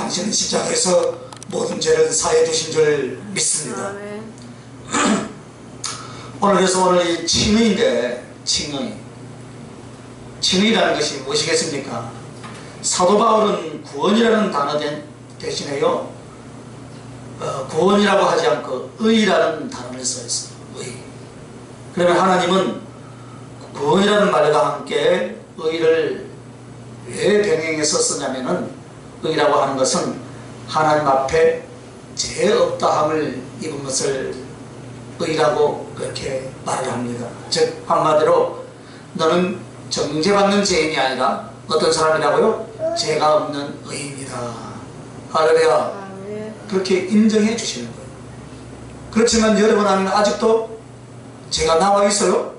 당신은 십자가에서 모든 죄를 사해 주신 줄 믿습니다. 오늘 이 칭의인데, 칭의라는 것이 무엇이겠습니까? 사도 바울은 구원이라는 단어 대신에요, 구원이라고 하지 않고 의라는 단어를 써있어요. 의. 그러면 하나님은 구원이라는 말과 함께 의를 왜 병행해서 쓰냐면은, 의라고 하는 것은 하나님 앞에 죄 없다함을 입은 것을 의라고 그렇게 말을 합니다. 즉 한마디로 너는 정죄받는 죄인이 아니라 어떤 사람이라고요? 죄가 없는 의인이다. 할렐루야. 그렇게 인정해 주시는 거예요. 그렇지만 여러분 안에는 아직도 죄가 나와 있어요.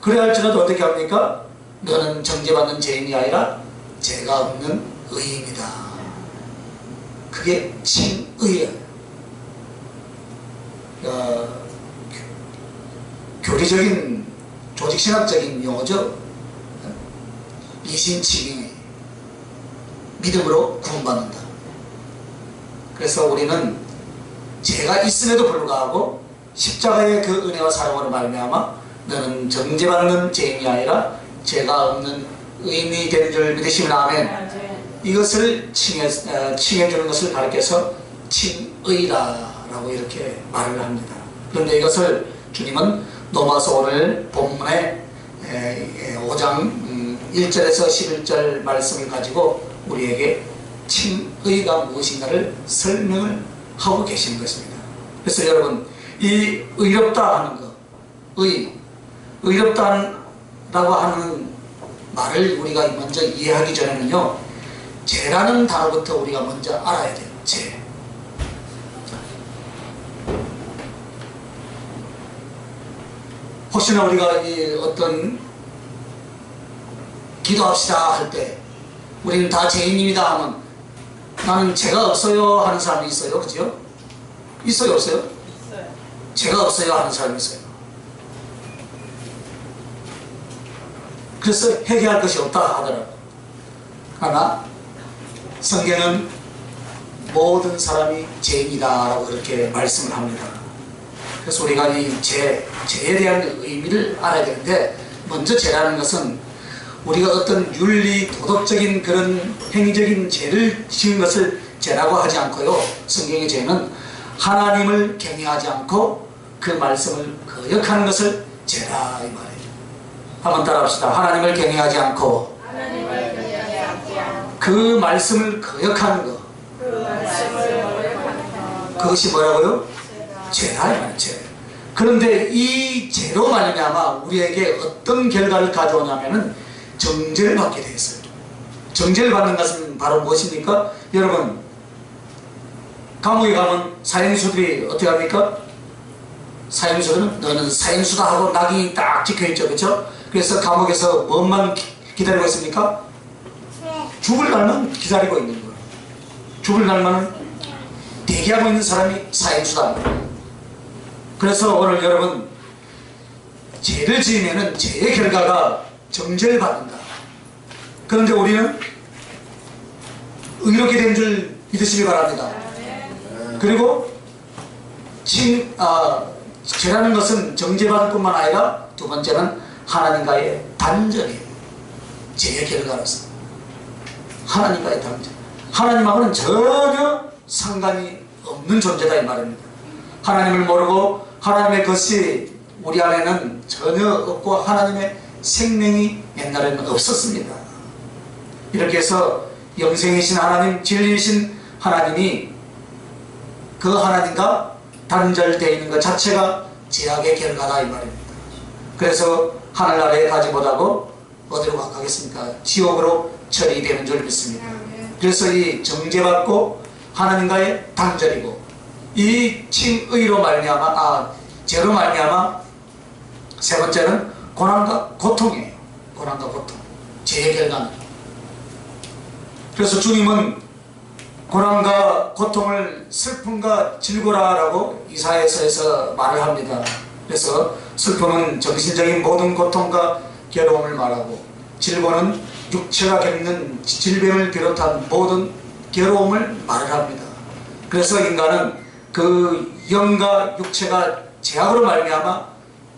그래 할지라도 어떻게 합니까? 너는 정죄받는 죄인이 아니라 죄가 없는 의인이다. 그게 칭의예요. 교리적인 조직신학적인 용어죠. 이신칭의, 믿음으로 구원받는다. 그래서 우리는 죄가 있음에도 불구하고 십자가의 그 은혜와 사랑으로 말미암아 너는 정죄받는 죄인이 아니라 죄가 없는 의인이 된 줄 믿으시면 아멘. 이것을 칭해주는 것을 가르쳐서 칭의라라고 이렇게 말을 합니다. 그런데 이것을 주님은 로마서 오늘 본문의 5장 1절에서 11절 말씀을 가지고 우리에게 칭의가 무엇인가를 설명을 하고 계시는 것입니다. 그래서 여러분, 이 의롭다 하는 것, 의롭다라고 하는 말을 우리가 먼저 이해하기 전에는요, 죄라는 단어부터 우리가 먼저 알아야 돼요. 죄. 혹시나 우리가 이 어떤 기도합시다 할 때 우리는 다 죄인입니다 하면 나는 죄가 없어요 하는 사람이 있어요. 그죠? 있어요 없어요? 있어요. 죄가 없어요 하는 사람이 있어요. 그래서 회개할 것이 없다 하더라고요. 그러나 성경은 모든 사람이 죄인이다 라고 그렇게 말씀을 합니다. 그래서 우리가 이 죄에 대한 의미를 알아야 되는데, 먼저 죄라는 것은 우리가 어떤 윤리, 도덕적인 그런 행위적인 죄를 지은 것을 죄라고 하지 않고요, 성경의 죄는 하나님을 경외하지 않고 그 말씀을 거역하는 것을 죄다 이 말이에요. 한번 따라합시다. 하나님을 경외하지 않고 그 말씀을 거역하는 것, 그것이 뭐라고요? 죄다 이 말이에요. 죄. 그런데 이 죄로 말미암아 우리에게 어떤 결과를 가져오냐면은 정죄를 받게 되어 있어요. 정죄를 받는 것은 바로 무엇입니까? 여러분, 감옥에 가면 사형수들이 어떻게 합니까? 사형수들은 너는 사형수다 하고 낙인이 딱 찍혀있죠. 그렇죠? 그래서 감옥에서 뭐만 기다리고 있습니까? 죽을 날만 기다리고 있는 거예요. 죽을 날만은 대기하고 있는 사람이 사형수다. 그래서 오늘 여러분, 죄를 지으면은 죄의 결과가 정죄를 받는다. 그런데 우리는 의롭게 된 줄 믿으시기 바랍니다. 그리고 죄라는 것은 정죄받을 뿐만 아니라 두 번째는 하나님과의 단절이에요. 죄의 결과로서 하나님과의 단절. 하나님하고는 전혀 상관이 없는 존재다 이 말입니다. 하나님을 모르고 하나님의 것이 우리 안에는 전혀 없고 하나님의 생명이 옛날에는 없었습니다. 이렇게 해서 영생이신 하나님, 진리이신 하나님이 그 하나님과 단절되어 있는 것 자체가 죄악의 결과다 이 말입니다. 그래서 하늘 아래에 가지 못하고 어디로 가겠습니까? 지옥으로 처리되는 줄 믿습니다. 그래서 이 정죄받고 하나님과의 단절이고 이 칭의로 말미암아 죄로 말미암아 세 번째는 고난과 고통이에요. 고난과 고통, 죄의 결과는. 그래서 주님은 고난과 고통을 슬픔과 질고라라고 이사야서에서 말을 합니다. 그래서 슬픔은 정신적인 모든 고통과 괴로움을 말하고, 질고는 육체가 겪는 질병을 비롯한 모든 괴로움을 말을 합니다. 그래서 인간은 그 영과 육체가 제약으로 말미암아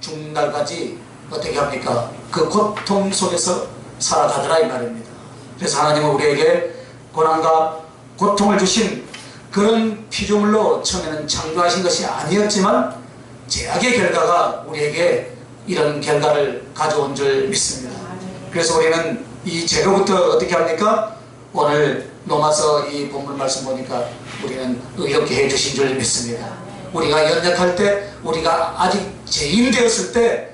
죽는 날까지 어떻게 합니까? 그 고통 속에서 살아가더라 이 말입니다. 그래서 하나님은 우리에게 고난과 고통을 주신 그런 피조물로 처음에는 창조하신 것이 아니었지만 제약의 결과가 우리에게 이런 결과를 가져온 줄 믿습니다. 그래서 우리는 이 죄로부터 어떻게 합니까? 오늘 로마서 이 본문 말씀 보니까 우리는 의롭게 해주신 줄 믿습니다. 우리가 연약할 때, 우리가 아직 죄인 되었을 때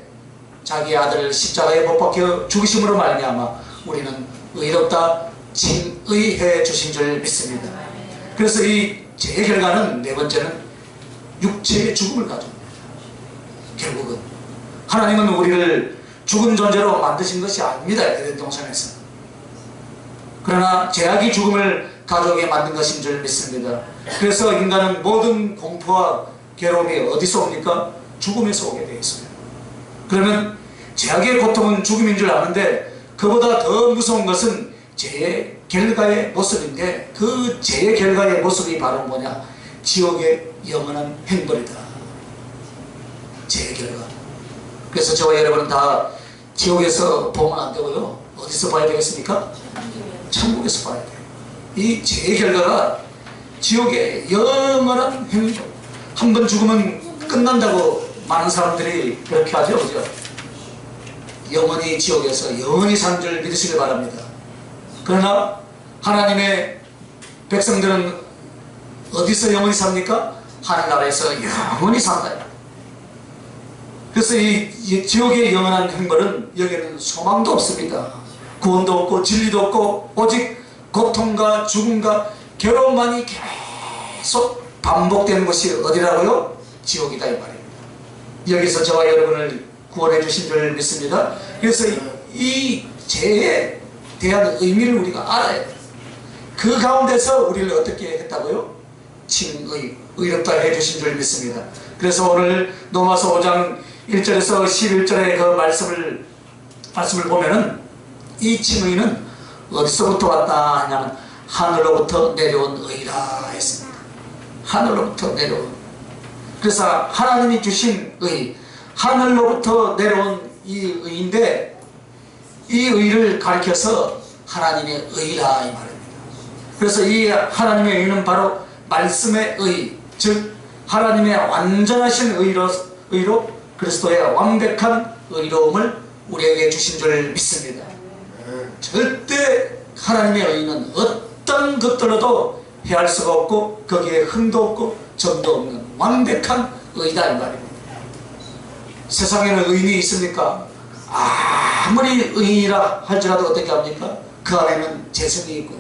자기 아들을 십자가에 못 박혀 죽으심으로 말미암아 우리는 의롭다 칭의해 주신 줄 믿습니다. 그래서 이 죄의 결과는 네 번째는 육체의 죽음을 가져옵니다. 결국은 하나님은 우리를 죽은 존재로 만드신 것이 아닙니다. 에덴 동산에서. 그러나 죄악이 죽음을 가져오게 만든 것인 줄 믿습니다. 그래서 인간은 모든 공포와 괴로움이 어디서 옵니까? 죽음에서 오게 되어 있어요. 그러면 죄악의 고통은 죽음인 줄 아는데 그보다 더 무서운 것은 죄의 결과의 모습인데 그 죄의 결과의 모습이 바로 뭐냐? 지옥의 영원한 행벌이다. 죄의 결과. 그래서 저와 여러분은 다 지옥에서 보면 안 되고요. 어디서 봐야 되겠습니까? 천국에서 봐야 돼요. 이 죄의 결과가 지옥의 영원한 행벌. 한 번 죽으면 끝난다고 많은 사람들이 그렇게 하죠. 그죠? 영원히 지옥에서 영원히 사는 줄 믿으시길 바랍니다. 그러나 하나님의 백성들은 어디서 영원히 삽니까? 하늘나라에서 영원히 산다. 그래서 이 지옥의 영원한 행벌은 여기에는 소망도 없습니다. 구원도 없고 진리도 없고 오직 고통과 죽음과 괴로움만이 계속 반복되는 것이 어디라고요? 지옥이다 이 말입니다. 여기서 저와 여러분을 구원해 주신 줄 믿습니다. 그래서 이 죄에 대한 의미를 우리가 알아야 돼요. 그 가운데서 우리를 어떻게 했다고요? 칭의, 의롭다 해주신 줄 믿습니다. 그래서 오늘 로마서 5장 1절에서 11절의 그 말씀을 보면은 이 칭의는 어디서부터 왔다 하냐면 하늘로부터 내려온 의라 했습니다. 하늘로부터 내려온. 그래서 하나님이 주신 의, 하늘로부터 내려온 이 의인데 이 의를 가리켜서 하나님의 의라 이 말입니다. 그래서 이 하나님의 의는 바로 말씀의 의, 즉 하나님의 완전하신 의로 그리스도의 완벽한 의로움을 우리에게 주신 줄 믿습니다. 절대 하나님의 의는 어떤 것들로도 해할 수가 없고 거기에 흠도 없고 점도 없는 완벽한 의다 이 말입니다. 세상에는 의인이 있습니까? 아무리 의인이라 할지라도 어떻게 합니까? 그 안에는 재성이 있고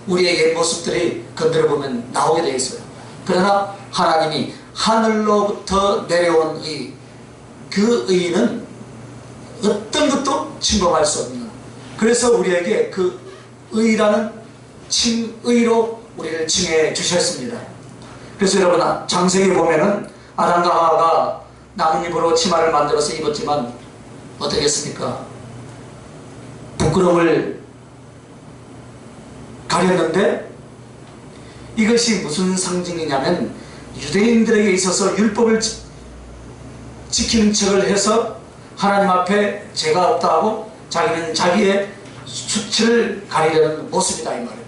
우리에게 모습들이 건드려보면 나오게 되어 있어요. 그러나 하나님이 하늘로부터 내려온 의, 그 의는 어떤 것도 침범할 수 없는, 그래서 우리에게 그 의라는 칭의로 우리를 칭해 주셨습니다. 그래서 여러분 창세기 보면은 아담과 하와가 나뭇잎으로 치마를 만들어서 입었지만 어떻게 했습니까? 부끄러움을 가렸는데 이것이 무슨 상징이냐면 유대인들에게 있어서 율법을 지키는 척을 해서 하나님 앞에 죄가 없다 하고 자기는 자기의 수치를 가리려는 모습이다 이 말입니다.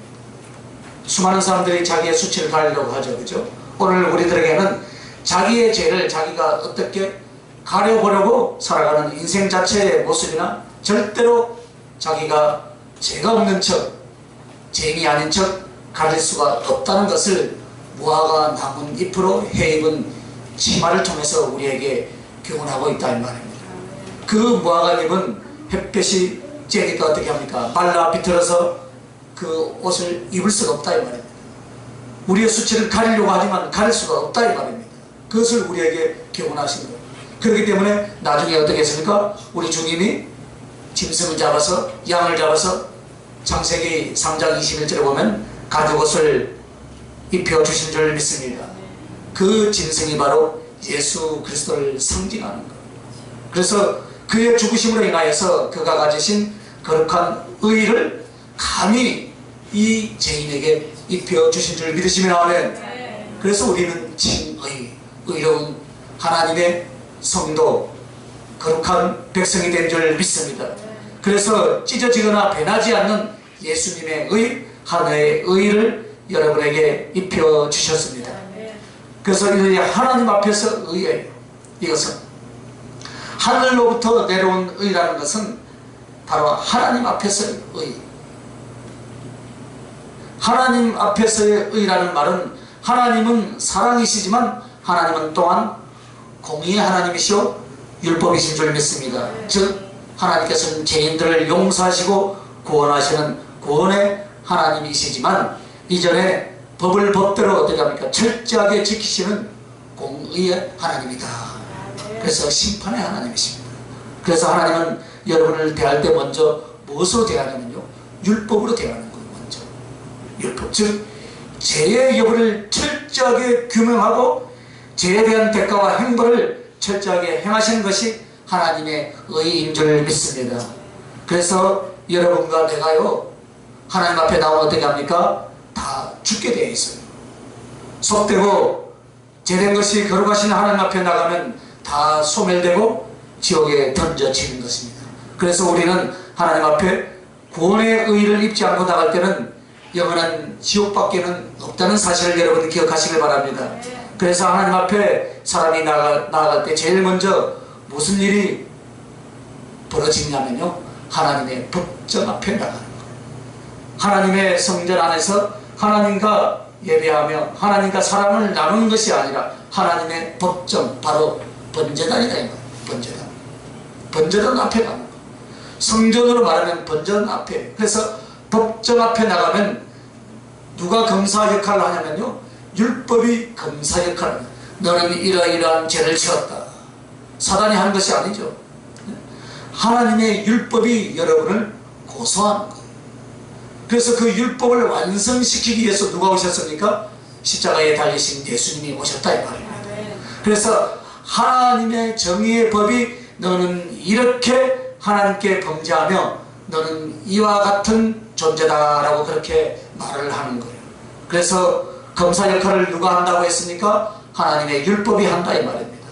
수많은 사람들이 자기의 수치를 가리려고 하죠. 그죠? 오늘 우리들에게는 자기의 죄를 자기가 어떻게 가려보려고 살아가는 인생 자체의 모습이나 절대로 자기가 죄가 없는 척, 죄인이 아닌 척 가릴 수가 없다는 것을 무화과 나뭇잎으로 해입은 치마를 통해서 우리에게 교훈하고 있다 이 말입니다. 그 무화과잎은 햇볕이 쬐니까 어떻게 합니까? 말라 비틀어서 그 옷을 입을 수가 없다 이 말입니다. 우리의 수치를 가리려고 하지만 가릴 수가 없다 이 말입니다. 그것을 우리에게 교훈하신 거예요. 그렇기 때문에 나중에 어떻게 했습니까? 우리 주님이 짐승을 잡아서 양을 잡아서 창세기 3장 21절에 보면 가죽옷을 입혀주신 줄 믿습니다. 그 짐승이 바로 예수 그리스도를 상징하는 것. 그래서 그의 죽으심으로 인하여서 그가 가지신 거룩한 의를 감히 이 죄인에게 입혀주신 줄 믿으시면 아멘. 그래서 우리는 진의, 의로운 하나님의 성도, 거룩한 백성이 된 줄 믿습니다. 그래서 찢어지거나 변하지 않는 예수님의 의, 하나의 의를 여러분에게 입혀주셨습니다. 그래서 이 하나님 앞에서 의예요. 이것은 하늘로부터 내려온 의라는 것은 바로 하나님 앞에서의 의. 하나님 앞에서의 의라는 말은 하나님은 사랑이시지만 하나님은 또한 공의의 하나님이시오 율법이신 줄 믿습니다. 즉 하나님께서는 죄인들을 용서하시고 구원하시는 구원의 하나님이시지만 이전에 법을 법대로 어떻게 합니까? 철저하게 지키시는 공의의 하나님이다. 그래서 심판의 하나님이십니다. 그래서 하나님은 여러분을 대할 때 먼저 무엇으로 대하냐면요, 율법으로 대하는 거예요. 먼저 율법, 즉 죄의 여부를 철저하게 규명하고 죄에 대한 대가와 행벌을 철저하게 행하시는 것이 하나님의 의인 줄 믿습니다. 그래서 여러분과 내가요, 하나님 앞에 나오면 어떻게 합니까? 다 죽게 되어 있어요. 속되고 죄된 것이 거룩하신 하나님 앞에 나가면 다 소멸되고 지옥에 던져지는 것입니다. 그래서 우리는 하나님 앞에 구원의 의를 입지 않고 나갈 때는 영원한 지옥밖에는 없다는 사실을 여러분 기억하시길 바랍니다. 그래서 하나님 앞에 사람이 나아갈 때 제일 먼저 무슨 일이 벌어지냐면요, 하나님의 법정 앞에 나가는 거예요. 하나님의 성전 안에서 하나님과 예배하며 하나님과 사랑을 나누는 것이 아니라 하나님의 법정, 바로 번제단이다. 번제단. 번제단 앞에 가는 거예요. 성전으로 말하면 번제단 앞에. 그래서 법정 앞에 나가면 누가 검사 역할을 하냐면요, 율법이 검사 역할을 합니다. 너는 이러이러한 죄를 지었다. 사단이 하는 것이 아니죠. 하나님의 율법이 여러분을 고소하는 거예요. 그래서 그 율법을 완성시키기 위해서 누가 오셨습니까? 십자가에 달리신 예수님이 오셨다 이 말입니다. 그래서 하나님의 정의의 법이 너는 이렇게 하나님께 범죄하며 너는 이와 같은 존재다 라고 그렇게 말을 하는 거예요. 그래서 검사 역할을 누가 한다고 했습니까? 하나님의 율법이 한다 이 말입니다.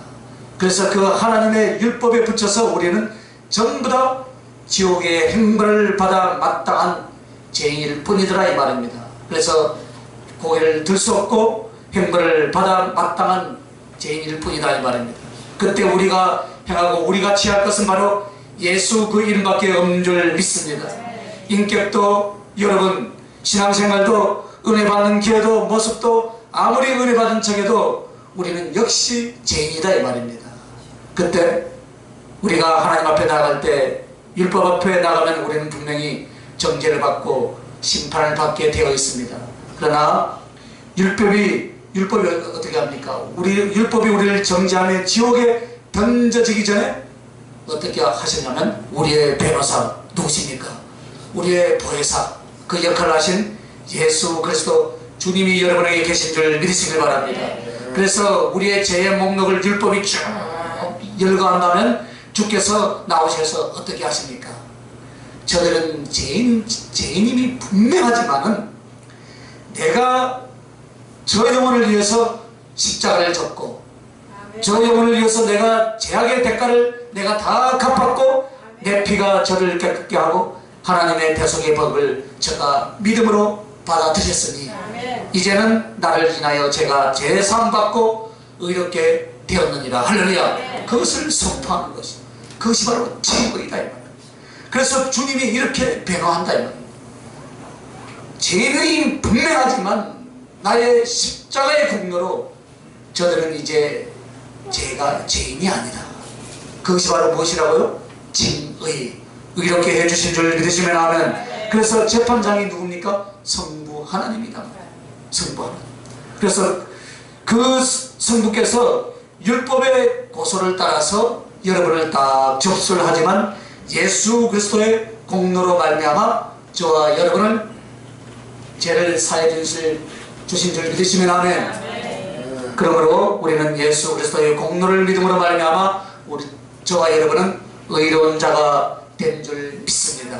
그래서 그 하나님의 율법에 붙여서 우리는 전부 다 지옥의 행벌을 받아 마땅한 죄인일 뿐이더라 이 말입니다. 그래서 고개를 들 수 없고 행벌을 받아 마땅한 죄인일 뿐이다 이 말입니다. 그때 우리가 행하고 우리가 취할 것은 바로 예수 그 이름밖에 없는 줄 믿습니다. 인격도 여러분, 신앙생활도 은혜 받는 기회도 모습도 아무리 은혜 받은 척해도 우리는 역시 죄인이다 이 말입니다. 그때 우리가 하나님 앞에 나갈 때 율법 앞에 나가면 우리는 분명히 정죄를 받고 심판을 받게 되어 있습니다. 그러나 율법이 어떻게 합니까? 율법이 우리를 정죄하며 지옥에 던져지기 전에 어떻게 하셨냐면 우리의 변호사 누구십니까? 우리의 보혜사, 그 역할을 하신 예수 그리스도 주님이 여러분에게 계신 줄 믿으시길 바랍니다. 그래서 우리의 죄의 목록을 율법이 쭉 열거한다면 주께서 나오셔서 어떻게 하십니까? 저들은 죄인임이 분명하지만은 내가 저 영혼을 위해서 십자가를 졌고 저 영혼을 위해서 내가 죄악의 대가를 내가 다 갚았고 내 피가 저를 깨끗게 하고 하나님의 대속의 법을 제가 믿음으로 받아들였으니 이제는 나를 인하여 제가 죄사함 받고 의롭게 되었느니라. 할렐루야. 그것을 선포하는 것이, 그것이 바로 진리이다 이 말입니다. 그래서 주님이 이렇게 변호한다 이 말입니다. 죄는 분명하지만 나의 십자가의 공로로 저들은 이제 제가 죄인이 아니다. 그것이 바로 무엇이라고요? 진의. 이렇게 해주신 줄 믿으시면 아멘. 그래서 재판장이 누굽니까? 성부 하나님이다. 성부 하나님. 그래서 그 성부께서 율법의 고소를 따라서 여러분을 딱 접수를 하지만 예수 그리스도의 공로로 말미암아 저와 여러분을 죄를 사해 주신 줄 믿으시면 아멘. 그러므로 우리는 예수 그리스도의 공로를 믿음으로 말미암아 저와 여러분은 의로운 자가 된 줄 믿습니다.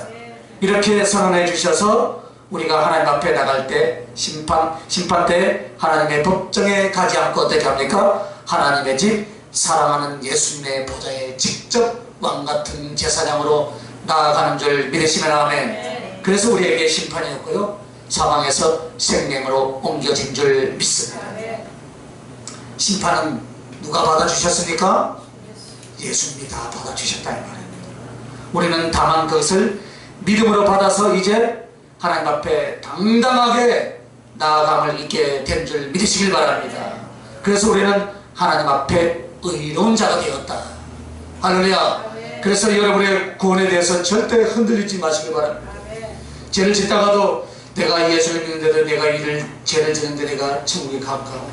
이렇게 선언해 주셔서 우리가 하나님 앞에 나갈 때 심판 때 하나님의 법정에 가지 않고 어떻게 합니까? 하나님의 집 사랑하는 예수님의 보좌에 직접 왕같은 제사장으로 나아가는 줄 믿으시면 아멘. 그래서 우리에게 심판이 없고요, 사망에서 생명으로 옮겨진 줄 믿습니다. 심판은 누가 받아주셨습니까? 예수님이 다 받아주셨다 이 말입니다. 우리는 다만 그것을 믿음으로 받아서 이제 하나님 앞에 당당하게 나아감을 있게 된 줄 믿으시길 바랍니다. 그래서 우리는 하나님 앞에 의로운 자가 되었다. 할렐루야. 그래서 여러분의 구원에 대해서 절대 흔들리지 마시길 바랍니다. 죄를 짓다가도 내가 예수를 믿는데도 내가 죄를 지는데 내가 천국에 가까워,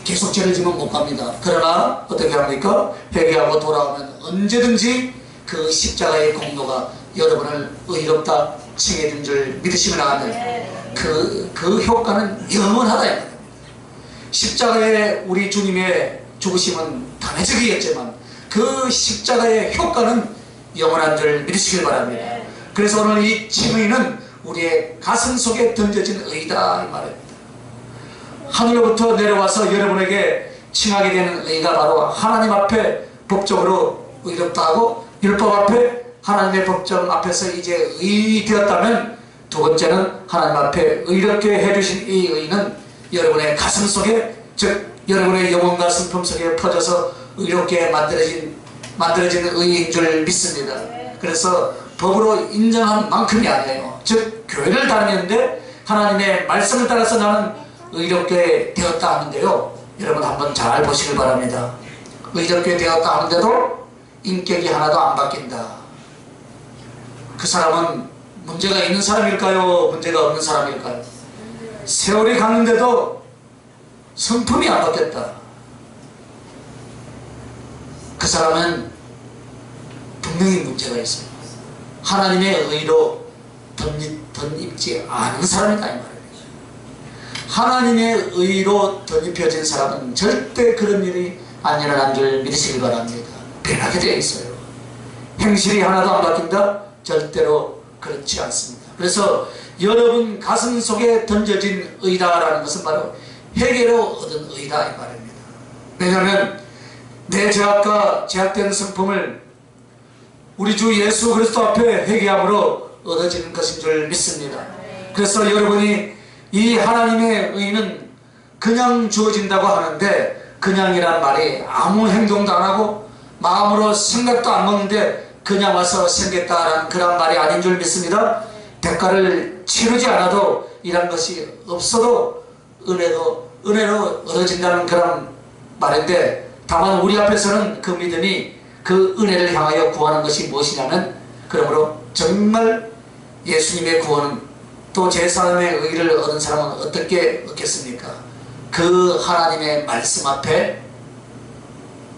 계속 죄를 지면 못 갑니다. 그러나 어떻게 합니까? 회개하고 돌아오면 언제든지 그 십자가의 공로가 여러분을 의롭다 칭해준 줄 믿으시면 아멘. 그 효과는 영원하다. 십자가의 우리 주님의 죽으심은 단회적이었지만 그 십자가의 효과는 영원한 줄 믿으시길 바랍니다. 그래서 오늘 이 칭의는 우리의 가슴 속에 던져진 의다 이 말입니다. 하늘로부터 내려와서 여러분에게 칭하게 되는 의가 바로 하나님 앞에 법적으로 의롭다 하고 율법 앞에 하나님의 법정 앞에서 이제 의인이 되었다면, 두 번째는 하나님 앞에 의롭게 해주신 이 의는 여러분의 가슴 속에, 즉 여러분의 영혼과 성품 속에 퍼져서 의롭게 만들어진 의인 줄 믿습니다. 그래서 법으로 인정한 만큼이 아니에요. 즉 교회를 다니는데 하나님의 말씀을 따라서 나는 의롭게 되었다 하는데요, 여러분 한번 잘 보시길 바랍니다. 의롭게 되었다 하는데도 인격이 하나도 안 바뀐다. 그 사람은 문제가 있는 사람일까요? 문제가 없는 사람일까요? 세월이 갔는데도 성품이 안 바뀌었다. 그 사람은 분명히 문제가 있어요. 하나님의 의로 덧입지 않은 사람이다 이 말이에요. 하나님의 의로 덧입혀진 사람은 절대 그런 일이 안 일어난 줄 믿으시기 바랍니다. 변하게 되어 있어요. 행실이 하나도 안 바뀐다? 절대로 그렇지 않습니다. 그래서 여러분 가슴 속에 던져진 의다라는 것은 바로 회개로 얻은 의다 이 말입니다. 왜냐하면 내 죄악과 죄악된 성품을 우리 주 예수 그리스도 앞에 회개함으로 얻어지는 것인 줄 믿습니다. 그래서 여러분이 이 하나님의 의는 그냥 주어진다고 하는데, 그냥이란 말이 아무 행동도 안 하고 마음으로 생각도 안 먹는데 그냥 와서 생겼다라는 그런 말이 아닌 줄 믿습니다. 대가를 치르지 않아도 이런 것이 없어도 은혜로 얻어진다는 그런 말인데, 다만 우리 앞에서는 그 믿음이 그 은혜를 향하여 구하는 것이 무엇이냐면, 그러므로 정말 예수님의 구원은 또 제3의 의를 얻은 사람은 어떻게 얻겠습니까? 그 하나님의 말씀 앞에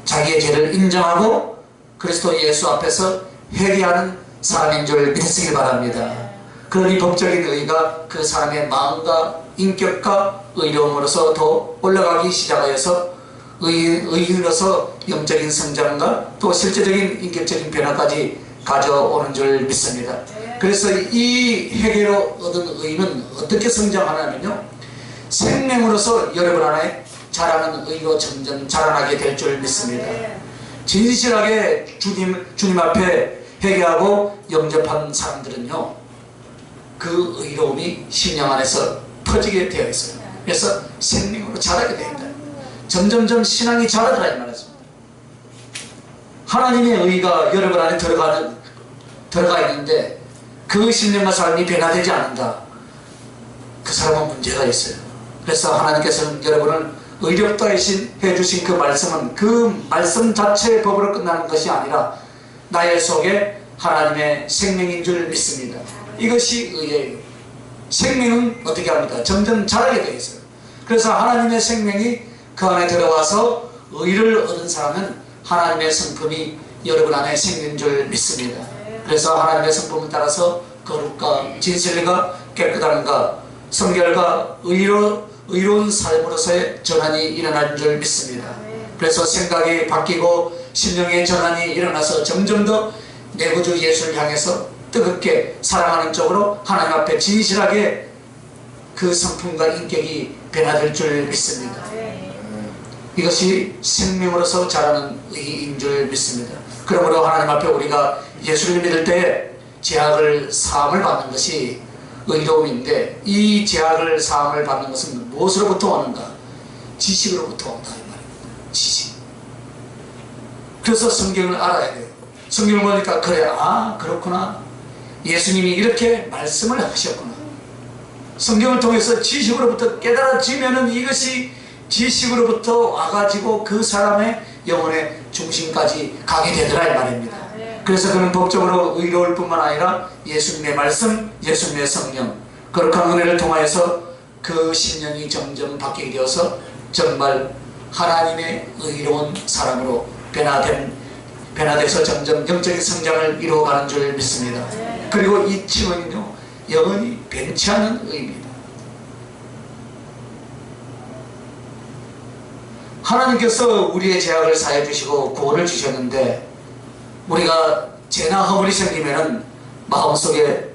자기의 죄를 인정하고 그리스도 예수 앞에서 회개하는 사람인 줄 믿으시기 바랍니다. 그러니 법적인 의가 그 사람의 마음과 인격과 의로움으로서 더 올라가기 시작하여서 의인으로서 영적인 성장과 또 실제적인 인격적인 변화까지 가져오는 줄 믿습니다. 그래서 이 회개로 얻은 의는 어떻게 성장하냐면요, 생명으로서 여러분 안에 자라는 의로 점점 자라나게 될 줄 믿습니다. 진실하게 주님 앞에 회개하고 영접한 사람들은요, 그 의로움이 심령 안에서 퍼지게 되어 있어요. 그래서 생명으로 자라게 됩니다. 점점점 신앙이 자라더라 이 말이었습니다. 하나님의 의가 여러분 안에 들어가 있는데 그 신령과 삶이 변화되지 않는다. 그 사람은 문제가 있어요. 그래서 하나님께서는 여러분을 의롭다 해주신 그 말씀은 그 말씀 자체의 법으로 끝나는 것이 아니라 나의 속에 하나님의 생명인 줄 믿습니다. 이것이 의예요. 생명은 어떻게 합니까? 점점 자라게 되어 있어요. 그래서 하나님의 생명이 그 안에 들어와서 의를 얻은 사람은 하나님의 성품이 여러분 안에 생긴 줄 믿습니다. 그래서 하나님의 성품을 따라서 거룩과 진실과 깨끗함과 성결과 의로운 삶으로서의 전환이 일어나는 줄 믿습니다. 그래서 생각이 바뀌고 심령의 전환이 일어나서 점점 더 내 구주 예수를 향해서 뜨겁게 사랑하는 쪽으로 하나님 앞에 진실하게 그 성품과 인격이 변화될 줄 믿습니다. 이것이 생명으로서 자라는 의인 줄 믿습니다. 그러므로 하나님 앞에 우리가 예수를 믿을 때 죄악을 사함을 받는 것이 의로움인데, 이 죄악을 사함을 받는 것은 무엇으로부터 오는가? 지식으로부터 온다 이 말입니다. 지식. 그래서 성경을 알아야 돼요. 성경을 보니까 그래, 아 그렇구나, 예수님이 이렇게 말씀을 하셨구나. 성경을 통해서 지식으로부터 깨달아지면은 이것이 지식으로부터 와가지고 그 사람의 영혼의 중심까지 가게 되더라 이 말입니다. 그래서 그는 법적으로 의로울 뿐만 아니라 예수님의 말씀, 예수님의 성령, 거룩한 은혜를 통하여서 그 심령이 점점 바뀌게 되어서 정말 하나님의 의로운 사람으로 변화돼서 점점 영적인 성장을 이루어가는 줄 믿습니다. 그리고 이 칭언은요, 영원히 변치 않는 의입니다. 하나님께서 우리의 죄악을 사해 주시고 구원을 주셨는데, 우리가 죄나 허물이 생기면은 마음속에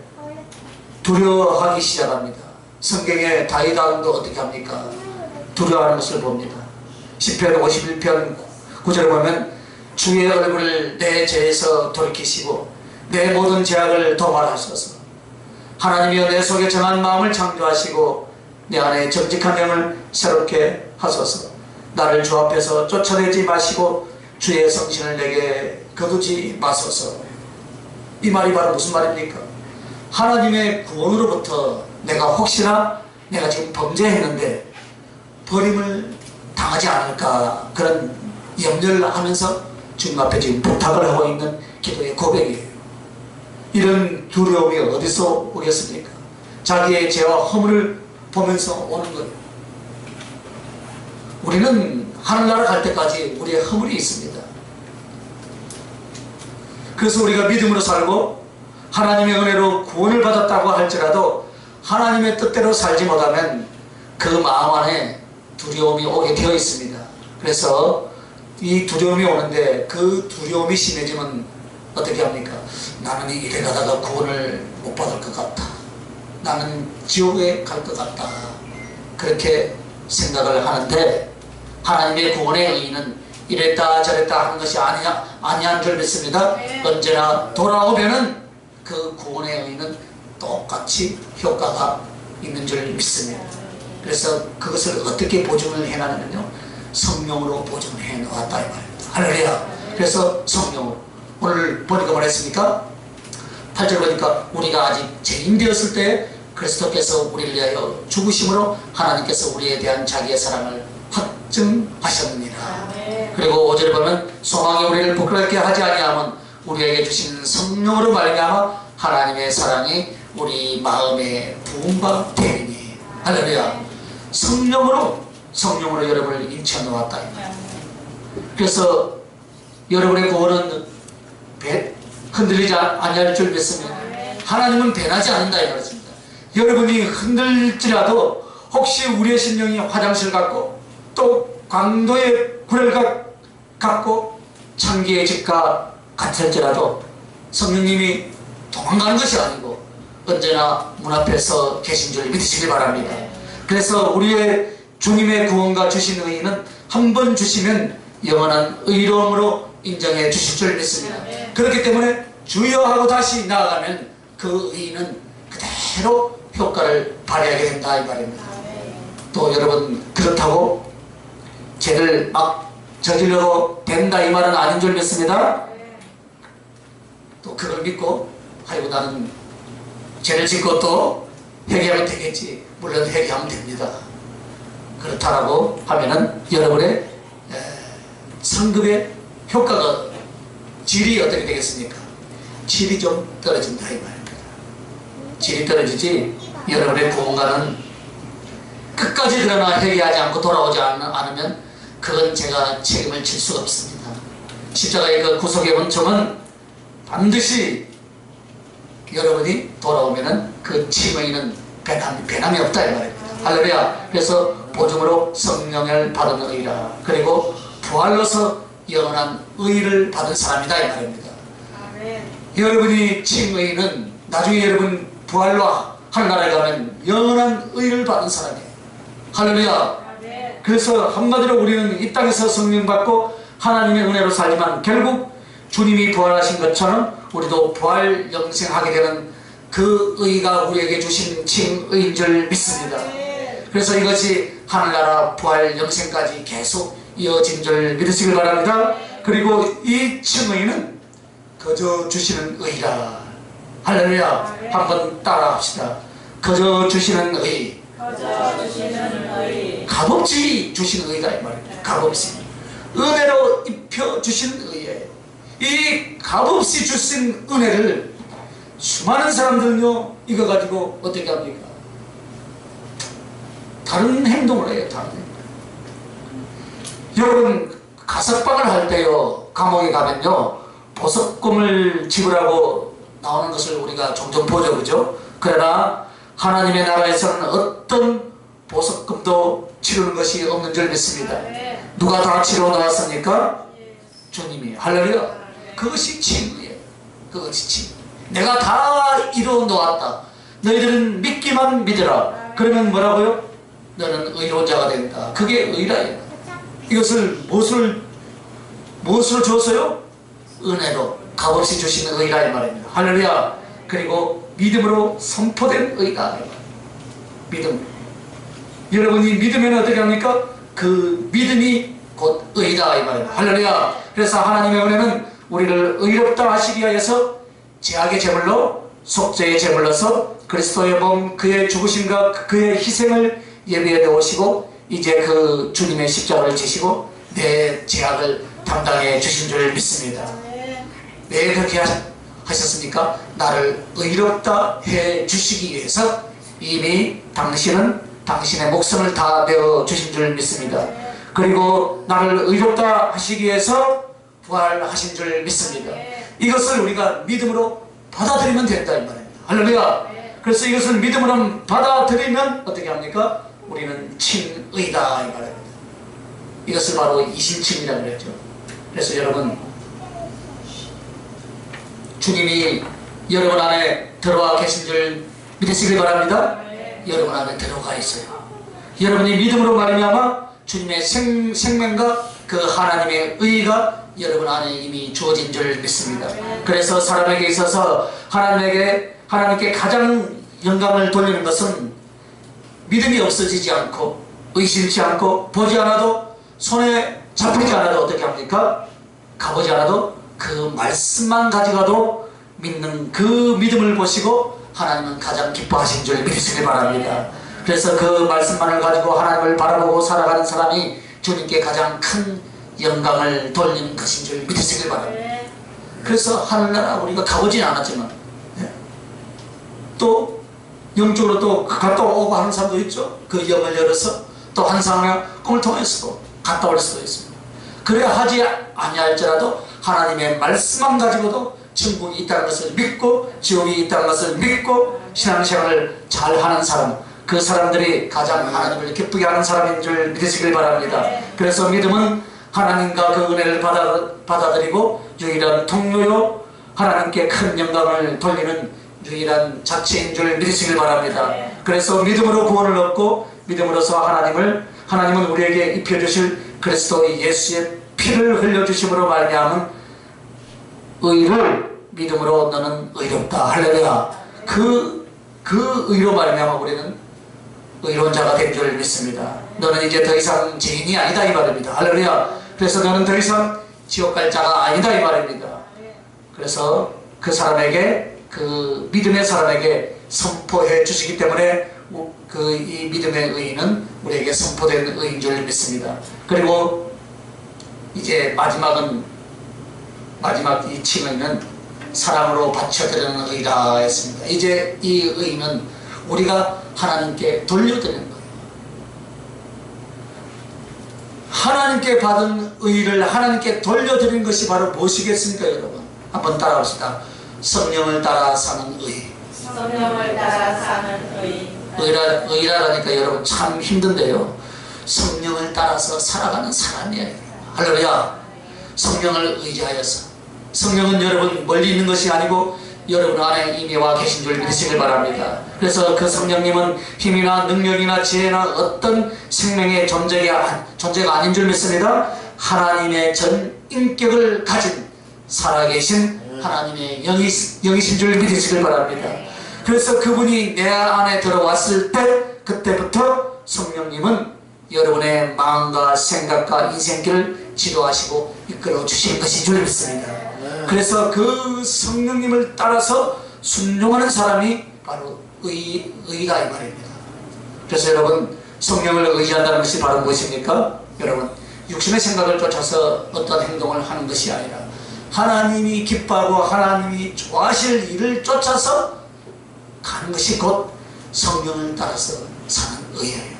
두려워하기 시작합니다. 성경에 다윗 왕도 어떻게 합니까? 두려워하는 것을 봅니다. 시편 51편 9절에 보면 주의 얼굴을 내 죄에서 돌이키시고 내 모든 죄악을 도말하소서. 하나님이여 내 속에 정한 마음을 창조하시고 내 안에 정직한 영을 새롭게 하소서. 나를 주 앞에서 쫓아내지 마시고 주의 성신을 내게 거두지 마소서. 이 말이 바로 무슨 말입니까? 하나님의 구원으로부터 내가 혹시나 내가 지금 범죄했는데 버림을 당하지 않을까, 그런 염려를 하면서 주님 앞에 지금 부탁을 하고 있는 기도의 고백이에요. 이런 두려움이 어디서 오겠습니까? 자기의 죄와 허물을 보면서 오는 거예요. 우리는 하늘나라 갈 때까지 우리의 허물이 있습니다. 그래서 우리가 믿음으로 살고 하나님의 은혜로 구원을 받았다고 할지라도 하나님의 뜻대로 살지 못하면 그 마음 안에 두려움이 오게 되어 있습니다. 그래서 이 두려움이 오는데 그 두려움이 심해지면 어떻게 합니까? 나는 이래 가다가 구원을 못 받을 것 같다. 나는 지옥에 갈 것 같다. 그렇게 생각을 하는데, 하나님의 구원의 의의는 이랬다 저랬다 하는 것이 아니한 줄 믿습니다. 언제나 돌아오면은 그 구원의 의의는 똑같이 효과가 있는 줄 믿습니다. 그래서 그것을 어떻게 보증을 해나냐면요, 성령으로 보증을 해 놓았다 이 말입니다. 할렐루야. 그래서 성령으로, 오늘 보니까 뭐랬습니까? 8절 보니까 우리가 아직 죄인 되었을 때 그리스도께서 우리를 위하여 죽으심으로 하나님께서 우리에 대한 자기의 사랑을 확증하셨느니라. 그리고 5절에 보면 소망이 우리를 부끄럽게 하지 아니하면 우리에게 주신 성령으로 말미암아 하나님의 사랑이 우리 마음에 부은 바 되리니. 할렐루야. 성령으로 여러분을 인쳐 놓았다. 그래서 여러분의 구원은 흔들리지 아니할 줄 믿습니다. 하나님은 변하지 않는다 이 말입니다. 여러분이 흔들지라도 혹시 우리의 심령이 화장실 같고 또 강도의 구렬 같고 창기의 집과 같을지라도 성령님이 도망가는 것이 아니고 언제나 문 앞에서 계신 줄 믿으시기 바랍니다. 그래서 우리의 주님의 구원과 주신 의의는 한 번 주시면 영원한 의로움으로 인정해 주실 줄 믿습니다. 그렇기 때문에 주여 하고 다시 나아가면 그 의의는 그대로 효과를 발휘하게 된다 이 말입니다. 또 여러분, 그렇다고 죄를 막 저지르고 된다 이 말은 아닌 줄 믿습니다. 또 그걸 믿고 아이고 나는 죄를 짓고 또 회개하면 되겠지. 물론 회개하면 됩니다. 그렇다라고 하면은 여러분의 성급의 효과가, 질이 어떻게 되겠습니까? 질이 좀 떨어진다 이 말입니다. 질이 떨어지지 여러분의 구원과는 끝까지 그러나 회개하지 않고 돌아오지 않으면 그건 제가 책임을 질 수가 없습니다. 십자가의 그 구속의 원총은 반드시 여러분이 돌아오면은 그 칭의는 변함이 없다 이 말입니다. 할렐루야. 그래서 보증으로 성령을 받은 의라, 그리고 부활로서 영원한 의를 받은 사람이다 이 말입니다. 여러분이 칭의는 나중에 여러분 부활로 하늘나라에 가면 영원한 의를 받은 사람이에요. 할렐루야. 그래서 한마디로 우리는 이 땅에서 성령 받고 하나님의 은혜로 살지만 결국 주님이 부활하신 것처럼 우리도 부활 영생하게 되는 그 의가 우리에게 주신 칭의인 줄 믿습니다. 그래서 이것이 하늘나라 부활 영생까지 계속 이어진 줄 믿으시길 바랍니다. 그리고 이 칭의는 거저 주시는 의라. 할렐루야. 한번 따라 합시다. 거저 주시는 의, 값없이 주시는 의다 이 말입니다. 값없이 은혜로 입혀 주신 의에 이 값없이 주신 은혜를 수많은 사람들은요 이거 가지고 어떻게 합니까? 다른 행동을 해요. 다른 행동. 여러분 가석방을 할 때요 감옥에 가면요 보석금을 지불하고 나오는 것을 우리가 종종 보죠, 그죠? 그러나 하나님의 나라에서는 어떤 보석금도 치르는 것이 없는 줄 믿습니다. 누가 다 치러 나왔습니까? 주님이. 할렐루야. 그것이 칭의예요. 그것이 칭의. 내가 다 이루어 놓았다. 너희들은 믿기만 믿으라. 그러면 뭐라고요? 너는 의로운 자가 된다. 그게 의라예요. 이것을 무엇으로 줬어요? 은혜로 값없이 주시는 의라 이 말입니다. 할렐루야. 그리고 믿음으로 선포된 의다. 믿음. 여러분이 믿으면 어떻게 합니까? 그 믿음이 곧 의다 이 말입니다. 할렐루야. 그래서 하나님의 은혜는 우리를 의롭다 하시기 위해서 죄악의 제물로 속죄의 제물로서 그리스도의 몸 그의 죽으심과 그의 희생을 예비해 놓으시고 이제 그 주님의 십자가를 지시고 내 죄악을 담당해 주신 줄 믿습니다. 왜 그렇게 하셨습니까? 나를 의롭다 해 주시기 위해서 이미 당신은 당신의 목숨을 다 내어 주신 줄 믿습니다. 그리고 나를 의롭다 하시기 위해서 부활하신 줄 믿습니다. 이것을 우리가 믿음으로 받아들이면 된다 이 말입니다. 할렐루야. 그래서 이것을 믿음으로 받아들이면 어떻게 합니까? 우리는 칭의다 이 말입니다. 이것을 바로 이신칭이라고 그랬죠. 그래서 여러분 주님이 여러분 안에 들어와 계신 줄 믿으시길 바랍니다. 여러분 안에 들어가 있어요. 여러분이 믿음으로 말미암아 주님의 생명과 그 하나님의 의가 여러분 안에 이미 주어진 줄 믿습니다. 그래서 사람에게 있어서 하나님께 가장 영광을 돌리는 것은 믿음이 없어지지 않고 의심치 않고 보지 않아도 손에 잡히지 않아도 어떻게 합니까? 가보지 않아도 그 말씀만 가져가도 믿는 그 믿음을 보시고 하나님은 가장 기뻐하신 줄 믿으시길 바랍니다. 그래서 그 말씀만을 가지고 하나님을 바라보고 살아가는 사람이 주님께 가장 큰 영광을 돌리는 것인 줄 믿으시길 바랍니다. 그래서 하늘나라 우리가 가보진 않았지만 또 영적으로 또 갔다 오고 하는 사람도 있죠. 그 영을 열어서 또 한 사람의 꿈을 통해서도 갔다 올 수도 있습니다. 그래야 하지 아니할지라도 하나님의 말씀만 가지고도 천국이 있다는 것을 믿고 지옥이 있다는 것을 믿고 신앙생활을 잘하는 사람, 그 사람들이 가장 하나님을 기쁘게 하는 사람인 줄 믿으시길 바랍니다. 그래서 믿음은 하나님과 그 은혜를 받아들이고 유일한 통로요 하나님께 큰 영광을 돌리는 유일한 자체인 줄 믿으시길 바랍니다. 그래서 믿음으로 구원을 얻고 믿음으로서 하나님은 우리에게 입혀주실 그리스도의 예수의 피를 흘려주심으로 말미암은 의를 믿음으로 너는 의롭다. 할렐루야. 그 의로 말미암아 우리는 의로운 자가 된 줄 믿습니다. 너는 이제 더 이상 죄인이 아니다 이 말입니다. 할렐루야. 그래서 너는 더 이상 지옥 갈 자가 아니다 이 말입니다. 그래서 그 사람에게 그 믿음의 사람에게 선포해 주시기 때문에 이 믿음의 의는 우리에게 선포된 의인 줄 믿습니다. 그리고 이제 마지막 이 칭의는 사랑으로 바쳐드리는 의라 했습니다. 이제 이 의는 우리가 하나님께 돌려드리는 거예요. 하나님께 받은 의를 하나님께 돌려드리는 것이 바로 무엇이겠습니까, 여러분? 한번 따라합시다. 성령을 따라 사는 의. 성령을 따라 사는 의. 의라니까 여러분 참 힘든데요. 성령을 따라서 살아가는 사람이에요. 할렐루야. 성령을 의지하여서 성령은 여러분 멀리 있는 것이 아니고 여러분 안에 이미 와 계신 줄 믿으시길 바랍니다. 그래서 그 성령님은 힘이나 능력이나 지혜나 어떤 생명의 존재가 아닌 줄 믿습니다. 하나님의 전 인격을 가진 살아계신 하나님의 영이신 줄 믿으시길 바랍니다. 그래서 그분이 내 안에 들어왔을 때 그때부터 성령님은 여러분의 마음과 생각과 인생길을 지도하시고 이끌어 주시는 것인 줄 믿습니다. 그래서 그 성령님을 따라서 순종하는 사람이 바로 의가 이 말입니다. 그래서 여러분 성령을 의지한다는 것이 바로 무엇입니까? 여러분 육신의 생각을 쫓아서 어떤 행동을 하는 것이 아니라 하나님이 기뻐하고 하나님이 좋아하실 일을 쫓아서 가는 것이 곧 성령을 따라서 사는 의예요.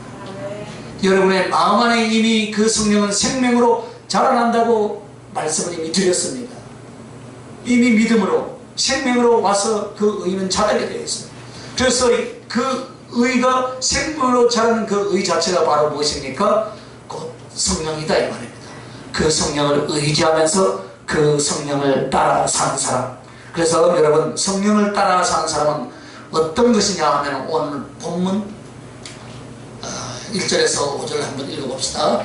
여러분의 마음 안에 이미 그 성령은 생명으로 자라난다고 말씀을 이미 드렸습니다. 이미 믿음으로 생명으로 와서 그 의는 자라게 되어 있습니다. 그래서 그 의가 생명으로 자라는 그 의 자체가 바로 무엇입니까? 곧 성령이다 이 말입니다. 그 성령을 의지하면서 그 성령을 따라 사는 사람. 그래서 여러분 성령을 따라 사는 사람은 어떤 것이냐 하면 오늘 본문 1절에서 5절 한번 읽어봅시다.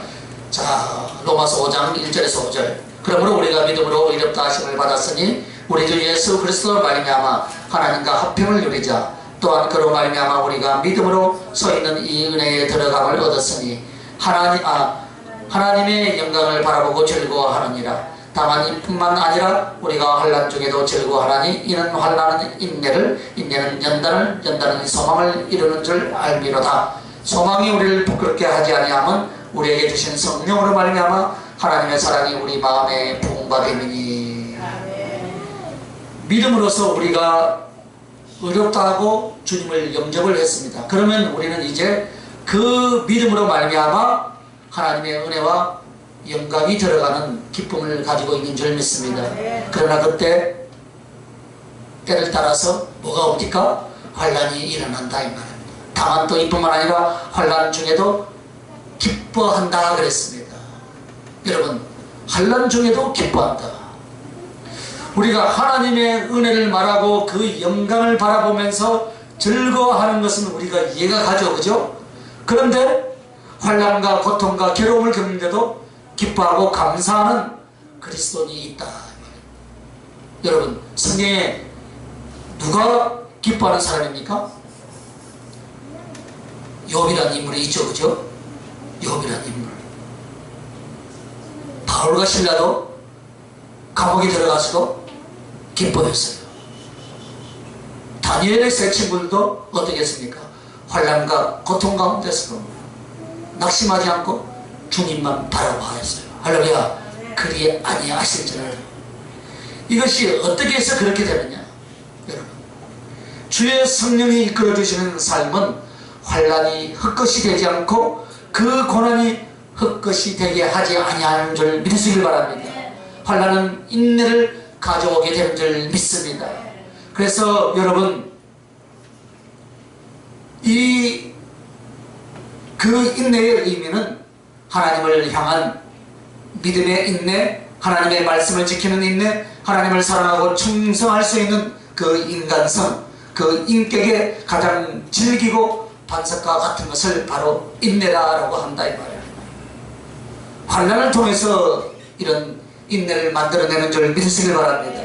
자, 로마서 5장 1절에서 5절. 그러므로 우리가 믿음으로 의롭다 하심을 받았으니 우리 주 예수 그리스도로 말미암아 하나님과 합평을 누리자. 또한 그로 말미암아 우리가 믿음으로 서 있는 이 은혜에 들어감을 얻었으니 하나님의 영광을 바라보고 즐거워하느니라. 다만 이뿐만 아니라 우리가 환난 중에도 즐거워하나니 이는 환난은 인내를, 인내는 연단을, 연단은 소망을 이루는 줄 알미로다. 소망이 우리를 부끄럽게 하지 아니하면 우리에게 주신 성령으로 말미암아 하나님의 사랑이 우리 마음에 부응받음이니. 믿음으로써 우리가 의롭다 하고 주님을 영접을 했습니다. 그러면 우리는 이제 그 믿음으로 말미암아 하나님의 은혜와 영광이 들어가는 기쁨을 가지고 있는 줄 믿습니다. 그러나 그때 때를 따라서 뭐가 옵니까? 환난이 일어난다 이 말입니다. 다만 또 이뿐만 아니라 환난 중에도 기뻐한다 그랬습니다. 여러분 환난 중에도 기뻐한다. 우리가 하나님의 은혜를 말하고 그 영광을 바라보면서 즐거워하는 것은 우리가 이해가 가죠, 그죠? 그런데 환난과 고통과 괴로움을 겪는데도 기뻐하고 감사하는 그리스도인이 있다. 여러분 성경에 누가 기뻐하는 사람입니까? 욥이라는 인물이 있죠, 그죠? 욥이라는 인물. 바울과 실라도 감옥에 들어가서도 기뻐했어요. 다니엘의 세 친구들도 어떻게 했습니까? 환난과 고통 가운데서도 낙심하지 않고 주님만 바라보았어요. 할렐루야. 그리 아니하실 줄. 이것이 어떻게 해서 그렇게 되느냐? 여러분 주의 성령이 이끌어주시는 삶은 환난이 헛것이 되지 않고 그 고난이 헛것이 되게 하지 아니하는 줄 믿으시길 바랍니다. 환난은 인내를 가져오게 되는 줄 믿습니다. 그래서 여러분 그 인내의 의미는 하나님을 향한 믿음의 인내, 하나님의 말씀을 지키는 인내, 하나님을 사랑하고 충성할 수 있는 그 인간성, 그 인격의 가장 질기고 반석과 같은 것을 바로 인내라고 한다 이 말이에요. 환난을 통해서 이런 인내를 만들어내는 줄 믿으시길 바랍니다.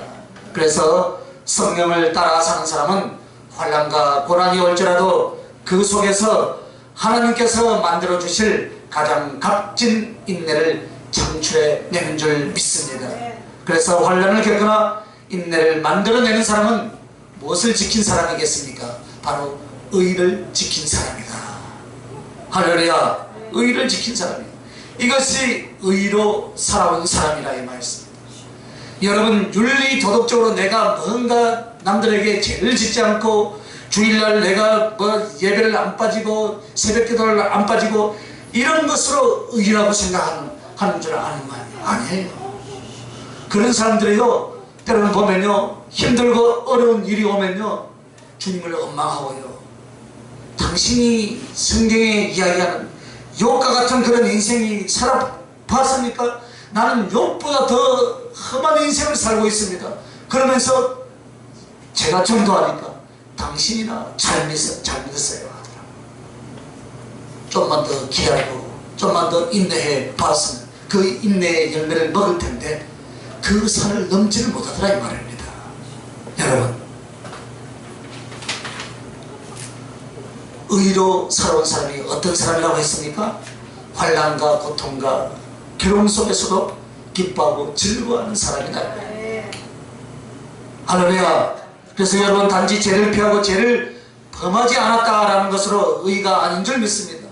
그래서 성령을 따라 사는 사람은 환난과 고난이 올지라도 그 속에서 하나님께서 만들어 주실 가장 값진 인내를 창출해내는 줄 믿습니다. 그래서 환난을 겪거나 인내를 만들어내는 사람은 무엇을 지킨 사람이겠습니까? 바로 의를 지킨 사람이다. 할렐루야. 의를 지킨 사람이다. 이것이 의로 살아온 사람이라 이 말씀입니다. 여러분 윤리 도덕적으로 내가 뭔가 남들에게 죄를 짓지 않고 주일날 내가 뭐 예배를 안 빠지고 새벽기도를 안 빠지고 이런 것으로 의라고 생각하는 줄 아는 거 아니에요. 그런 사람들이요 때로는 보면요 힘들고 어려운 일이 오면요 주님을 원망하고요 당신이 성경에 이야기하는 욥과 같은 그런 인생이 살아봤습니까? 나는 욕보다 더 험한 인생을 살고 있습니다. 그러면서 제가 전도하니까 당신이나 잘 믿었어요 하더라. 좀만 더 기다리고 좀만 더 인내해 봤으면 그 인내의 열매를 먹을 텐데 그 산을 넘지를 못하더라 이 말입니다. 여러분, 의로 살아온 사람이 어떤 사람이라고 했습니까? 환난과 고통과 괴로움 속에서도 기뻐하고 즐거워하는 사람이다. 할렐루야. 그래서 여러분, 단지 죄를 피하고 죄를 범하지 않았다라는 것으로 의가 아닌 줄 믿습니다.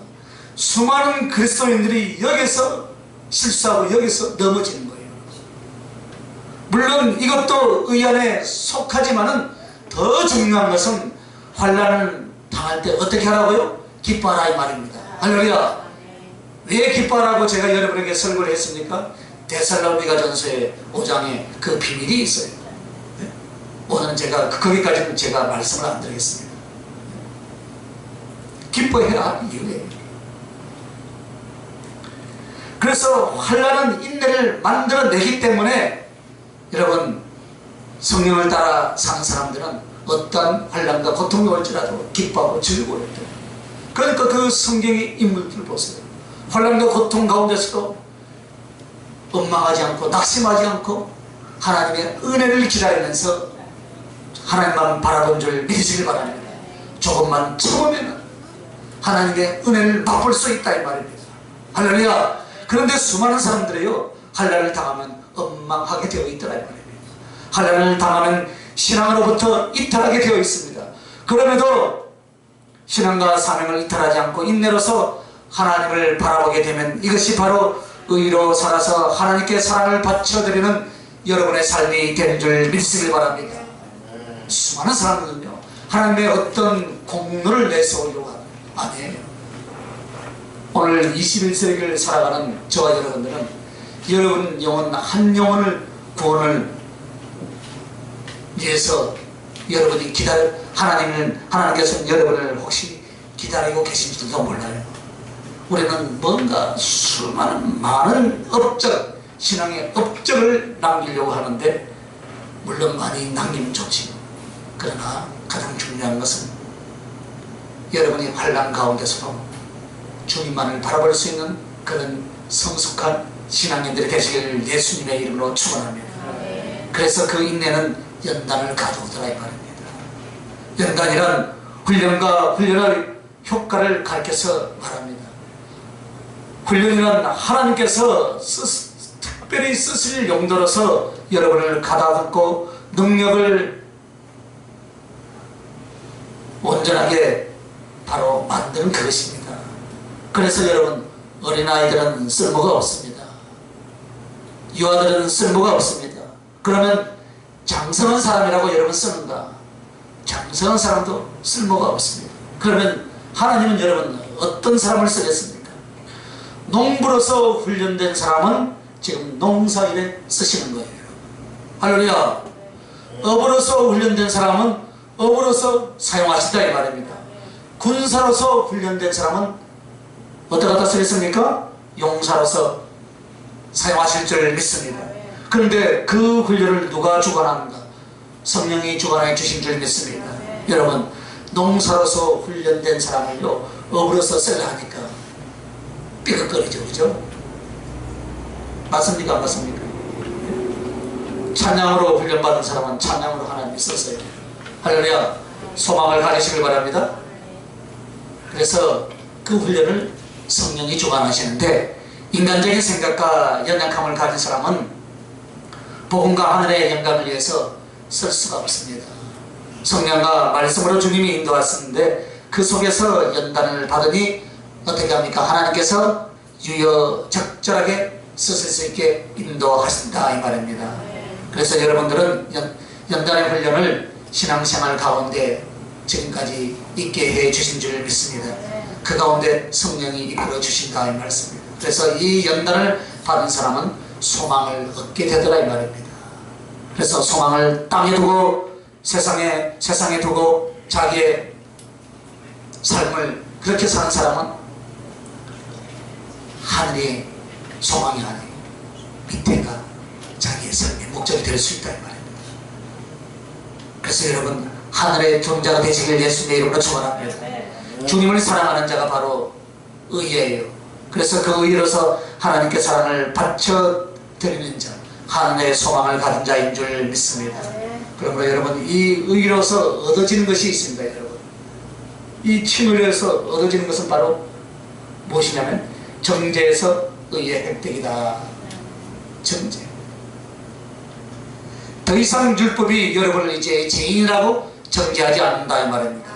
수많은 그리스도인들이 여기서 실수하고 여기서 넘어지는 거예요. 물론 이것도 의 안에 속하지만은 더 중요한 것은 환난을 당할 때 어떻게 하라고요? 기뻐하라 이 말입니다. 할렐루야. 왜 기뻐하라고 제가 여러분에게 설교를 했습니까? 데살로니가전서의 5장에 그 비밀이 있어요. 네? 오늘은 제가 거기까지는 제가 말씀을 안 드리겠습니다. 기뻐해라 이유예요. 그래서 환난은 인내를 만들어내기 때문에 여러분, 성령을 따라 사는 사람들은 어떠한 환난과 고통이 올지라도 기뻐하고 즐거워해요. 그러니까 그 성경의 인물들을 보세요. 환난과 고통 가운데서도 원망하지 않고 낙심하지 않고 하나님의 은혜를 기다리면서 하나님만 바라본 줄 믿으시길 바랍니다. 조금만 참으면 하나님의 은혜를 맛볼 수 있다 이 말입니다. 할렐루야. 그런데 수많은 사람들이요, 환난을 당하면 원망하게 되어 있더라 이 말입니다. 환난을 당하면 신앙으로부터 이탈하게 되어 있습니다. 그럼에도 신앙과 사명을 이탈하지 않고 인내로서 하나님을 바라보게 되면 이것이 바로 의로 살아서 하나님께 사랑을 바쳐드리는 여러분의 삶이 되는 줄 믿으시길 바랍니다. 수많은 사람들은요, 하나님의 어떤 공로를 내세우려고 합니다. 아니에요. 오늘 21세기를 살아가는 저와 여러분들은 여러분 영혼 한 영혼을 구원을 위해서 여러분이 하나님께서는 여러분을 혹시 기다리고 계신지도 몰라요. 우리는 뭔가 많은 업적, 신앙의 업적을 남기려고 하는데, 물론 많이 남기면 좋지. 그러나 가장 중요한 것은 여러분이 환난 가운데서도 주님만을 바라볼 수 있는 그런 성숙한 신앙인들이 되시길 예수님의 이름으로 축원합니다. 그래서 그 인내는 연단을 가져오더라 이 말입니다. 연단이란 훈련과 훈련의 효과를 가르쳐서 말합니다. 훈련이란 하나님께서 특별히 쓰실 용도로서 여러분을 가다듬고 능력을 온전하게 바로 만드는 그것입니다. 그래서 여러분, 어린아이들은 쓸모가 없습니다. 유아들은 쓸모가 없습니다. 그러면 장성한 사람이라고 여러분 쓰는가? 장성한 사람도 쓸모가 없습니다. 그러면 하나님은 여러분 어떤 사람을 쓰겠습니까? 농부로서 훈련된 사람은 지금 농사일에 쓰시는 거예요. 할렐루야. 업으로서 훈련된 사람은 업으로서 사용하신다 이 말입니다. 군사로서 훈련된 사람은 어떻게 갖다 쓰겠습니까? 용사로서 사용하실 줄 믿습니다. 그런데 그 훈련을 누가 주관합니까? 성령이 주관해 주신 줄 믿습니다. 여러분, 농사로서 훈련된 사람을요, 업으로서 쓰려 하니까 삐걱거리죠, 그죠? 맞습니까, 안 맞습니까? 찬양으로 훈련받은 사람은 찬양으로 하나님이 썼어요. 할렐루야. 소망을 가지시길 바랍니다. 그래서 그 훈련을 성령이 주관하시는데, 인간적인 생각과 연약함을 가진 사람은 복음과 하늘의 영광을 위해서 쓸 수가 없습니다. 성령과 말씀으로 주님이 인도하시는데 그 속에서 연단을 받으니 어떻게 합니까? 하나님께서 유효적절하게 쓰실 수 있게 인도하신다 이 말입니다. 그래서 여러분들은 연단의 훈련을 신앙생활 가운데 지금까지 있게 해 주신 줄 믿습니다. 그 가운데 성령이 이끌어 주신다 이 말씀입니다. 그래서 이 연단을 받은 사람은 소망을 얻게 되더라 이 말입니다. 그래서 소망을 땅에 두고 세상에 두고 자기의 삶을 그렇게 사는 사람은 하늘이 소망이 아니에요. 밑에가 자기의 삶의 목적이 될 수 있다 이 말입니다. 그래서 여러분 하늘의 종자가 되시길 예수님의 이름으로 축원합니다. 주님을 사랑하는 자가 바로 의예요. 그래서 그 의로서 하나님께 사랑을 바쳐드리는 자, 하늘의 소망을 가진 자인 줄 믿습니다. 그러므로 여러분 이 의로서 얻어지는 것이 있습니다. 여러분 이 칭의로서 얻어지는 것은 바로 무엇이냐면 정죄에서 의의 획득이다. 정죄. 더 이상 율법이 여러분을 이제 죄인이라고 정죄하지 않는다 이 말입니다.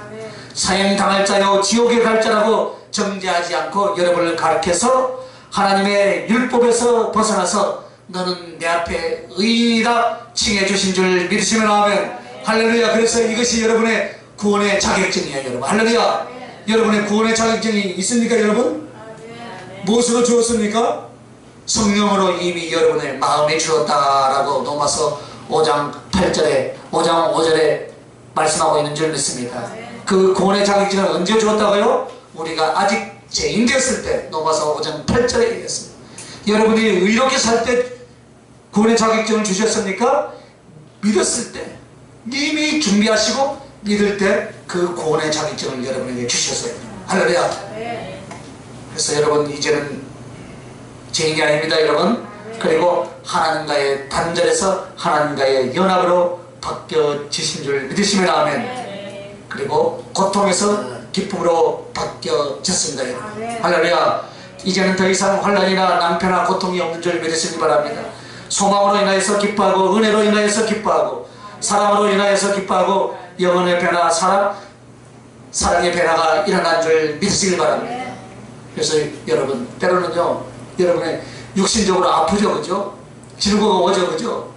사형당할 자요 지옥에 갈 자라고 정죄하지 않고 여러분을 가르쳐서 하나님의 율법에서 벗어나서 너는 내 앞에 의인이다 칭해 주신 줄 믿으시면 아멘. 할렐루야. 그래서 이것이 여러분의 구원의 자격증이에요. 여러분 할렐루야. 여러분의 구원의 자격증이 있습니까 여러분? 무엇으로 주었습니까? 성령으로 이미 여러분의 마음에 주었다라고 로마서 5장 8절에 5장 5절에 말씀하고 있는 줄 믿습니다. 그 구원의 자격증을 언제 주었다고요? 우리가 아직 죄인 되었을 때 로마서 5장 8절에 얘기했습니다. 여러분이 의롭게 살 때 구원의 자격증을 주셨습니까? 믿었을 때 이미 준비하시고 믿을 때 그 구원의 자격증을 여러분에게 주셨어요. 할렐루야. 그래서 여러분 이제는 죄인이 아닙니다 여러분. 그리고 하나님과의 단절에서 하나님과의 연합으로 바뀌어지신 줄 믿으시면 아멘. 그리고 고통에서 기쁨으로 바뀌어졌습니다 여러분. 할렐루야. 이제는 더 이상 환난이나 낭패나 고통이 없는 줄 믿으시기 바랍니다. 소망으로 인하여서 기뻐하고 은혜로 인하여서 기뻐하고 사랑으로 인하여서 기뻐하고 영혼의 변화 사랑의 변화가 일어난 줄 믿으시기 바랍니다. 그래서 여러분 때로는요 여러분의 육신적으로 아프죠 그죠? 즐거워져 그죠?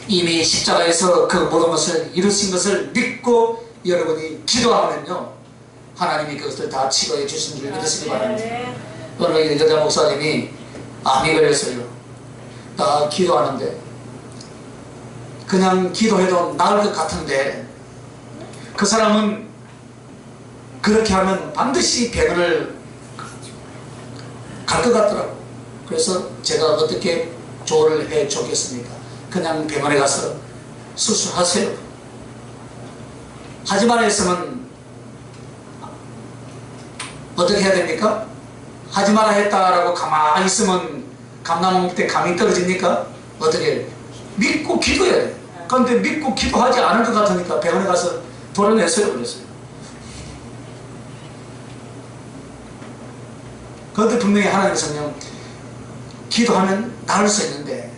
이미 십자가에서 그 모든 것을 이루신 것을 믿고 여러분이 기도하면요 하나님이 그것을 다 치료해 주신 줄 믿으시기 바랍니다. 어느 여자 목사님이 암이 걸렸어요. 나 기도하는데 그냥 기도해도 나을 것 같은데 그 사람은 그렇게 하면 반드시 병원을 갈 것 같더라고. 그래서 제가 어떻게 조언을 해 주겠습니까? 그냥 병원에 가서 수술하세요. 하지 말아 했으면 어떻게 해야 됩니까? 하지 마라 했다라고 가만히 있으면 감나무 밑에 감이 떨어집니까? 어떻게 해요? 믿고 기도해야 돼요. 그런데 믿고 기도하지 않을 것 같으니까 병원에 가서 도려냈어요. 그랬어요. 그런데 분명히 하나님의 성령 기도하면 나을 수 있는데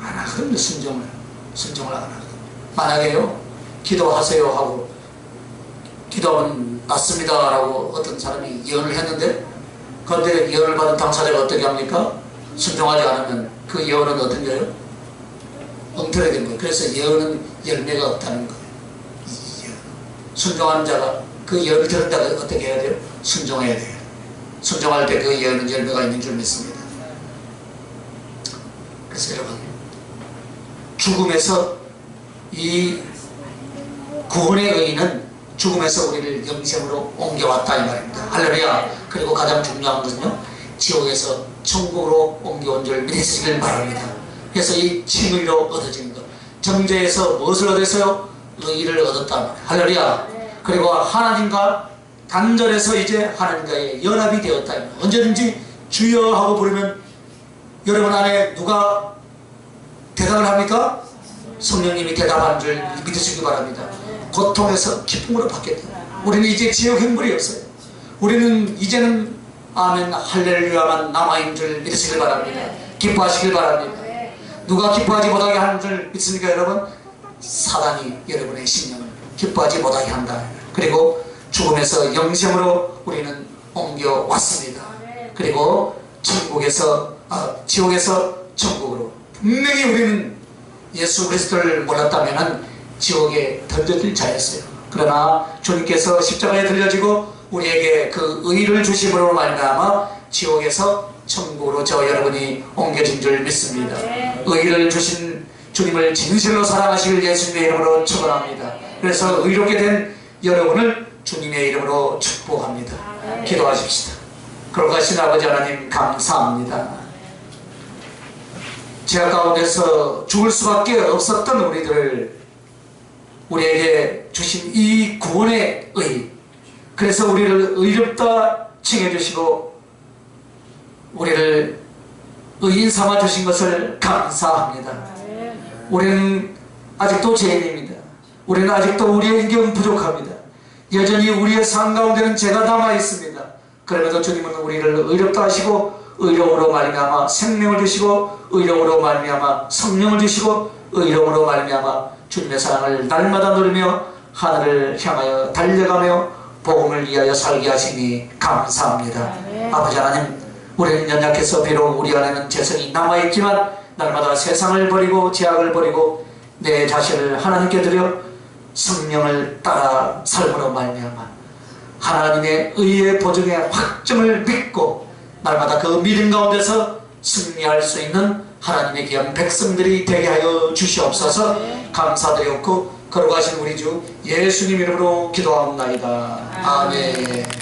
안 하거든요. 순종을 안 하거든요. 만약에요 기도하세요 하고 기도하면 낫습니다 라고 어떤 사람이 예언을 했는데 그런데 예언을 받은 당사자가 어떻게 합니까? 순종하지 않으면 그 예언은 어떤 거예요? 엉터리 된 거예요. 그래서 예언은 열매가 없다는 거예요. 순종하는 자가 그 예언을 들은 자가 어떻게 해야 돼요? 순종해야 돼요. 순종할 때 그 예언은 열매가 있는 줄 믿습니다. 그래서 여러분 죽음에서 이 구원의 의의는 죽음에서 우리를 영생으로 옮겨왔다 이 말입니다. 할렐루야. 그리고 가장 중요한 것은요 지옥에서 천국으로 옮겨온 줄 믿으시길 바랍니다. 그래서 이 칭의로 얻어지는 것 정죄에서 무엇을 얻었어요? 의의를 얻었다. 할렐루야. 그리고 하나님과 단절해서 이제 하나님과의 연합이 되었다. 언제든지 주여 하고 부르면 여러분 안에 누가 대답을 합니까? 성령님이 대답하는 줄 믿으시기 바랍니다. 고통에서 기쁨으로 바뀌었다. 우리는 이제 지옥 행벌이 없어요. 우리는 이제는 아멘 할렐루야만 남아있는 줄 믿으시길 바랍니다. 기뻐하시길 바랍니다. 누가 기뻐하지 못하게 하는 줄 믿습니까 여러분? 사단이 여러분의 심령을 기뻐하지 못하게 한다. 그리고 죽음에서 영생으로 우리는 옮겨왔습니다. 그리고 지옥에서 천국으로 분명히 우리는 예수 그리스도를 몰랐다면 지옥에 던져질 자였어요. 그러나 주님께서 십자가에 들려지고 우리에게 그 의를 주심으로 말미암아 지옥에서 천국으로 저 여러분이 옮겨진 줄 믿습니다. 의를 주신 주님을 진실로 사랑하시길 예수님의 이름으로 축원합니다. 그래서 의롭게 된 여러분을 주님의 이름으로 축복합니다. 기도하십시다. 거룩하신 아버지 하나님 감사합니다. 죄악 가운데서 죽을 수밖에 없었던 우리에게 주신 이 구원의 의, 그래서 우리를 의롭다 칭해주시고 우리를 의인 삼아주신 것을 감사합니다. 우리는 아직도 죄인입니다. 우리는 아직도 우리의 인격은 부족합니다. 여전히 우리의 삶 가운데는 죄가 남아 있습니다. 그럼에도 주님은 우리를 의롭다 하시고 의로움으로 말미암아 생명을 주시고 의로움으로 말미암아 성령을 주시고 의로움으로 말미암아 주님의 사랑을 날마다 누리며 하늘을 향하여 달려가며 복음을 위하여 살게 하시니 감사합니다. 아버지 하나님, 우리는 연약해서 비록 우리 안에는 죄성이 남아있지만 날마다 세상을 버리고 죄악을 버리고 내 자신을 하나님께 드려 성령을 따라 삶으로 말미암아 하나님의 의의 보증의 확정을 믿고 날마다 그 믿음 가운데서 승리할 수 있는 하나님의 귀한 백성들이 되게 하여 주시옵소서. 감사드렸고 거룩하신 우리 주 예수님 이름으로 기도합니다. 아멘.